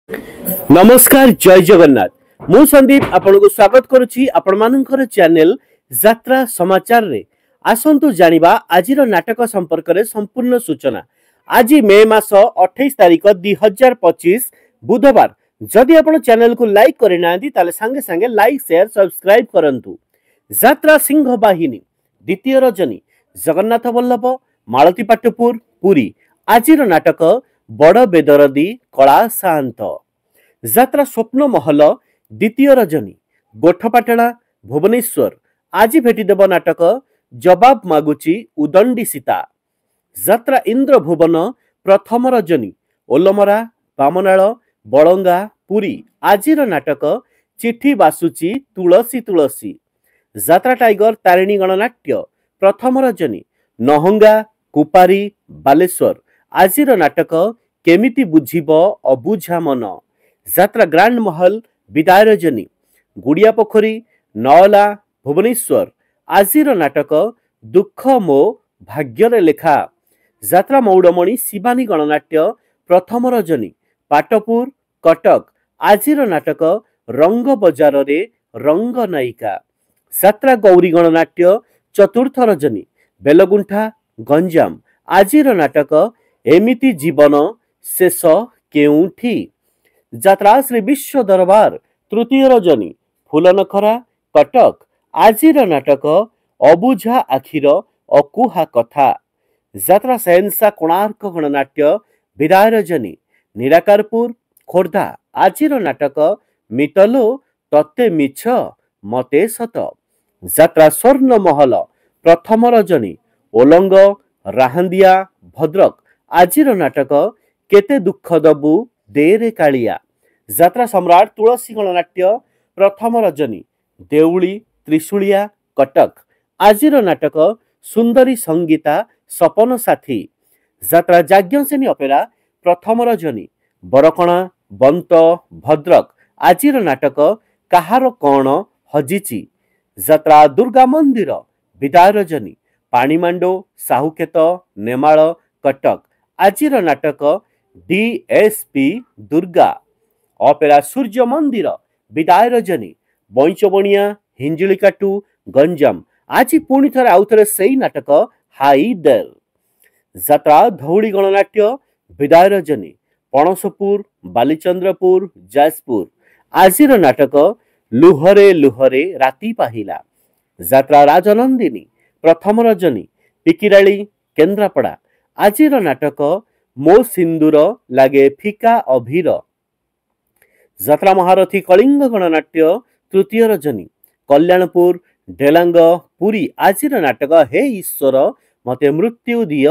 नमस्कार जय जगन्नाथ मु संदीप आपण को स्वागत करुछि आपण मानकर चैनल यात्रा समाचार रे आसंतु जानिबा आजिर नाटक संपर्क रे संपूर्ण सूचना। आज मे मास 28 तारिख 2025 बुधवार। जदि आपण चैनल को लाइक करे नांदी ताले संगे संगे लाइक शेयर सब्सक्राइब करंतु। यात्रा सिंह बाहिनी द्वितीय रजनी जगन्नाथ वल्लभ मालती पाटपुर पुरी आजिर नाटक बड़ बेदरदी कला शांत। यात्रा स्वप्न महल द्वितीय रजनी गोठपाटणा भुवनेश्वर आज भेटिदेव नाटक जवाब मागुची उदंडी सीता। यात्रा इंद्र भुवन प्रथम रजनी ओलमरा बामनाळ बलंगा पुरी आजिर नाटक चिठी बासुची तुलसी तुलसी। यात्रा टाइगर तारिणी गणनाट्य प्रथम रजनी नहंगा कुपारी बालेश्वर आजिर नाटक केमिति बुझिब अबुझा मन। यात्रा ग्रांड महल विदाय रजनी गुड़िया पोखरी नौला भुवनेश्वर आजिर नाटक दुख मो भाग्यर लेखा। यात्रा मौड़मणि शिवानी गणनाट्य प्रथम रजनी पाटपुर कटक आजिर नाटक रंग बजार रे रंग नायिका। यात्रा गौरी गणनाट्य चतुर्थ रजनी बेलगुंठा गंजाम आजिर नाटक एमिति जीवन शेष केउठी। यात्रा श्री विश्व दरबार तृतीय रजनी फूलनखरा कटक आजिर नाटक अबुझा आखिर अकुहा कथा। यात्रा सेन्सा कोणार्क गणनाट्य विदाय रजनी निराकारपुर खोर्धा आजिर नाटक मितलो तत्ते मिछ मते सत। यात्रा स्वर्ण महल प्रथम रजनी ओलंग राहंदिया भद्रक आजिर नाटक केते दुख दबु देरे कालिया। यात्रा सम्राट तुलसी गणनाट्य प्रथम रजनी देउली त्रिशूलिया कटक आजिर नाटक सुंदरी संगीता सपन साथी। यात्रा जाज्ञसेनी अपेरा प्रथम रजनी बरकणा बंत भद्रक आजिर नाटक काहार कौन हजिची। यात्रा दुर्गा मंदिर विदाय रजनी पाणीमांडो साहुकेत नेमाल कटक आजिर नाटक डीएसपी दुर्गा। अपेरा सूर्य मंदिर विदाय रजनी बैंचबणिया हिंजिलिकाटू गंजाम आज पुणी थरे आउ थरे सेई नाटक हाई देल। यात्रा धौली गणनाट्य विदाय रजनी पणसपुर बालीचंद्रपुर जाजपुर आजिर नाटक लुहरे लुहरे राती पाहिला। यात्रा राजनंदिनी प्रथम रजनी पिकिराली केन्द्रापड़ा आजिर नाटक मो सिंदूर लागे फिका अभीर। यात्रा महारथी कलिंग गणनाट्य तृतीय रजनी कल्याणपुर डेलांग पुरी आजिर नाटक हे ईश्वर मते मृत्यु दिय।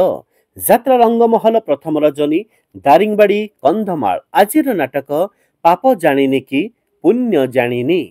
यात्रा रंगमहल प्रथम रजनी दारिंगबाड़ी कंधमाल आजिर नाटक पाप जानिनी कि पुण्य जानिनी।